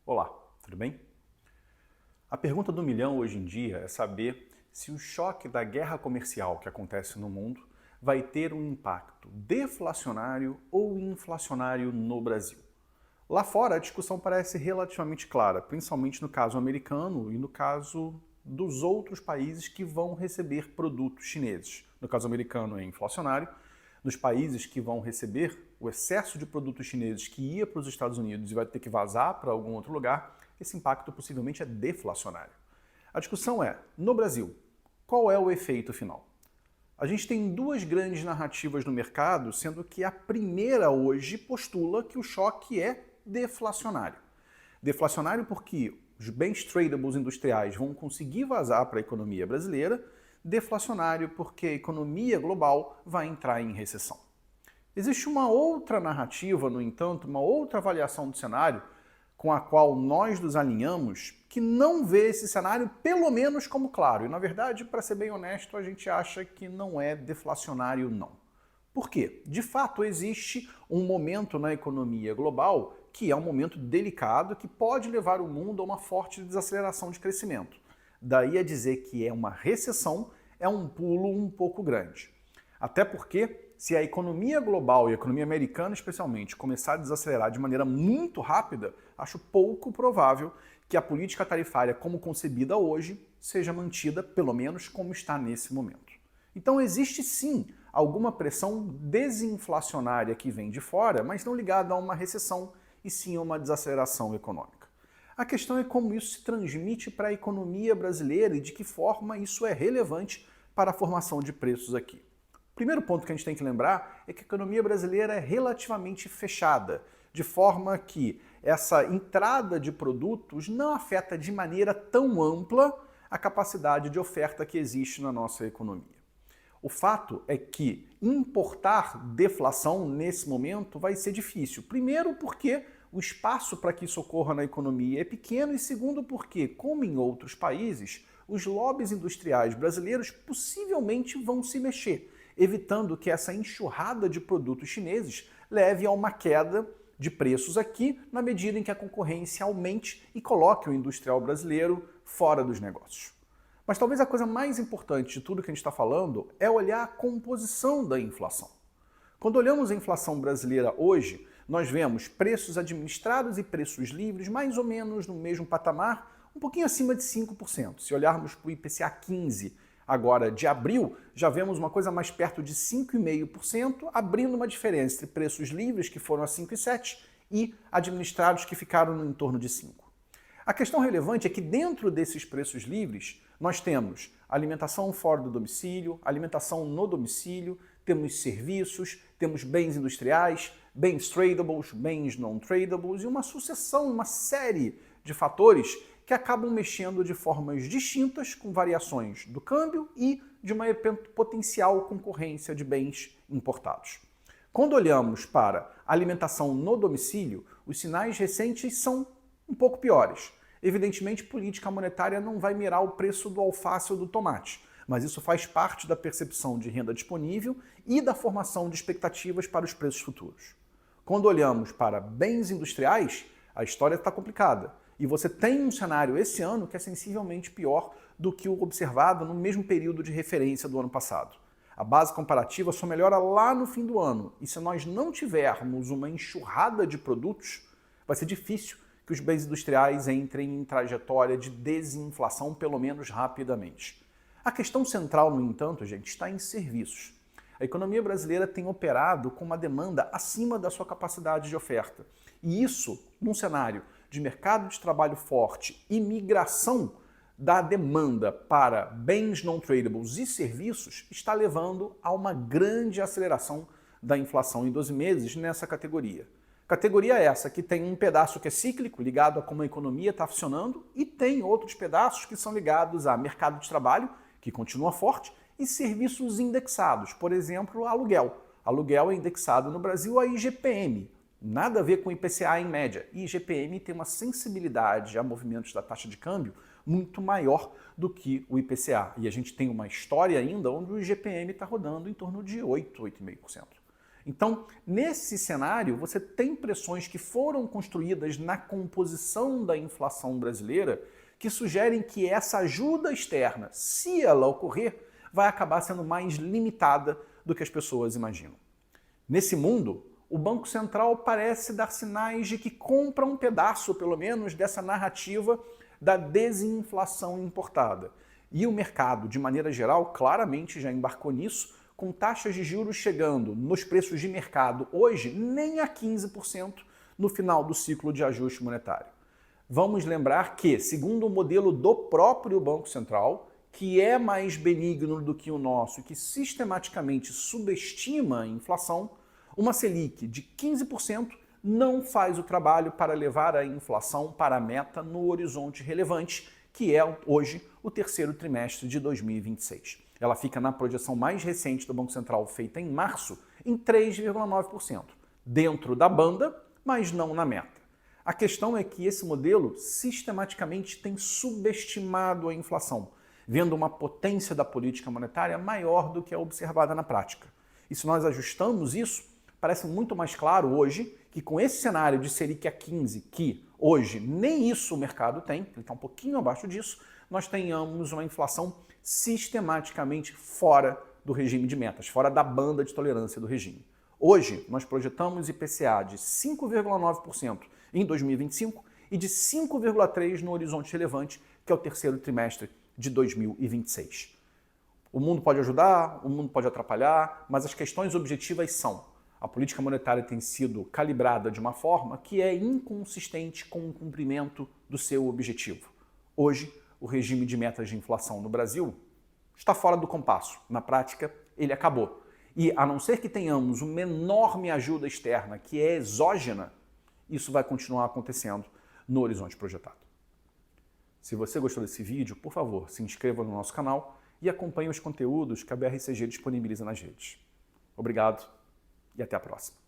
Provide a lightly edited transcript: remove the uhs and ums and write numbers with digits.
Olá, tudo bem? A pergunta do milhão hoje em dia é saber se o choque da guerra comercial que acontece no mundo vai ter um impacto deflacionário ou inflacionário no Brasil. Lá fora, a discussão parece relativamente clara, principalmente no caso americano e no caso dos outros países que vão receber produtos chineses. No caso americano é inflacionário, nos países que vão receber o excesso de produtos chineses que ia para os Estados Unidos e vai ter que vazar para algum outro lugar, esse impacto possivelmente é deflacionário. A discussão é, no Brasil, qual é o efeito final? A gente tem duas grandes narrativas no mercado, sendo que a primeira hoje postula que o choque é deflacionário. Deflacionário porque os bens tradables industriais vão conseguir vazar para a economia brasileira, deflacionário porque a economia global vai entrar em recessão. Existe uma outra narrativa, no entanto, uma outra avaliação do cenário com a qual nós nos alinhamos, que não vê esse cenário pelo menos como claro. E, na verdade, para ser bem honesto, a gente acha que não é deflacionário, não. Por quê? De fato, existe um momento na economia global que é um momento delicado que pode levar o mundo a uma forte desaceleração de crescimento. Daí a dizer que é uma recessão é um pulo um pouco grande. Até porque, se a economia global e a economia americana especialmente começar a desacelerar de maneira muito rápida, acho pouco provável que a política tarifária como concebida hoje seja mantida, pelo menos como está nesse momento. Então existe sim alguma pressão desinflacionária que vem de fora, mas não ligada a uma recessão e sim a uma desaceleração econômica. A questão é como isso se transmite para a economia brasileira e de que forma isso é relevante para a formação de preços aqui. O primeiro ponto que a gente tem que lembrar é que a economia brasileira é relativamente fechada, de forma que essa entrada de produtos não afeta de maneira tão ampla a capacidade de oferta que existe na nossa economia. O fato é que importar deflação nesse momento vai ser difícil. Primeiro porque o espaço para que isso ocorra na economia é pequeno e segundo porque, como em outros países, os lobbies industriais brasileiros possivelmente vão se mexer, evitando que essa enxurrada de produtos chineses leve a uma queda de preços aqui, na medida em que a concorrência aumente e coloque o industrial brasileiro fora dos negócios. Mas talvez a coisa mais importante de tudo que a gente está falando é olhar a composição da inflação. Quando olhamos a inflação brasileira hoje, nós vemos preços administrados e preços livres mais ou menos no mesmo patamar, um pouquinho acima de 5%. Se olharmos para o IPCA 15 agora de abril, já vemos uma coisa mais perto de 5,5%, abrindo uma diferença entre preços livres, que foram a 5,7%, e administrados, que ficaram no entorno de 5%. A questão relevante é que dentro desses preços livres, nós temos alimentação fora do domicílio, alimentação no domicílio, temos serviços, temos bens industriais, bens tradables, bens non-tradables e uma sucessão, uma série de fatores que acabam mexendo de formas distintas com variações do câmbio e de uma potencial concorrência de bens importados. Quando olhamos para alimentação no domicílio, os sinais recentes são um pouco piores. Evidentemente, política monetária não vai mirar o preço do alface ou do tomate, mas isso faz parte da percepção de renda disponível e da formação de expectativas para os preços futuros. Quando olhamos para bens industriais, a história está complicada. E você tem um cenário esse ano que é sensivelmente pior do que o observado no mesmo período de referência do ano passado. A base comparativa só melhora lá no fim do ano. E se nós não tivermos uma enxurrada de produtos, vai ser difícil que os bens industriais entrem em trajetória de desinflação, pelo menos rapidamente. A questão central, no entanto, gente, está em serviços. A economia brasileira tem operado com uma demanda acima da sua capacidade de oferta. E isso, num cenário de mercado de trabalho forte e migração da demanda para bens non-tradables e serviços, está levando a uma grande aceleração da inflação em 12 meses nessa categoria. Categoria essa que tem um pedaço que é cíclico, ligado a como a economia está funcionando, e tem outros pedaços que são ligados a mercado de trabalho, que continua forte, e serviços indexados, por exemplo, aluguel. Aluguel é indexado no Brasil a IGPM, nada a ver com IPCA em média. E IGPM tem uma sensibilidade a movimentos da taxa de câmbio muito maior do que o IPCA. E a gente tem uma história ainda onde o IGPM está rodando em torno de 8, 8,5%. Então, nesse cenário, você tem pressões que foram construídas na composição da inflação brasileira que sugerem que essa ajuda externa, se ela ocorrer, vai acabar sendo mais limitada do que as pessoas imaginam. Nesse mundo, o Banco Central parece dar sinais de que compra um pedaço, pelo menos, dessa narrativa da desinflação importada. E o mercado, de maneira geral, claramente já embarcou nisso, com taxas de juros chegando nos preços de mercado hoje nem a 15% no final do ciclo de ajuste monetário. Vamos lembrar que, segundo o modelo do próprio Banco Central, que é mais benigno do que o nosso e que sistematicamente subestima a inflação, uma Selic de 15% não faz o trabalho para levar a inflação para a meta no horizonte relevante, que é hoje o terceiro trimestre de 2026. Ela fica na projeção mais recente do Banco Central, feita em março, em 3,9%, dentro da banda, mas não na meta. A questão é que esse modelo sistematicamente tem subestimado a inflação, vendo uma potência da política monetária maior do que a observada na prática. E se nós ajustamos isso, parece muito mais claro hoje que com esse cenário de Selic a 15, que hoje nem isso o mercado tem, ele está um pouquinho abaixo disso, nós tenhamos uma inflação sistematicamente fora do regime de metas, fora da banda de tolerância do regime. Hoje, nós projetamos IPCA de 5,9% em 2025 e de 5,3% no horizonte relevante, que é o terceiro trimestre de 2026. O mundo pode ajudar, o mundo pode atrapalhar, mas as questões objetivas são: a política monetária tem sido calibrada de uma forma que é inconsistente com o cumprimento do seu objetivo. Hoje, o regime de metas de inflação no Brasil está fora do compasso. Na prática, ele acabou. E, a não ser que tenhamos uma enorme ajuda externa que é exógena, isso vai continuar acontecendo no horizonte projetado. Se você gostou desse vídeo, por favor, se inscreva no nosso canal e acompanhe os conteúdos que a BRCG disponibiliza nas redes. Obrigado e até a próxima.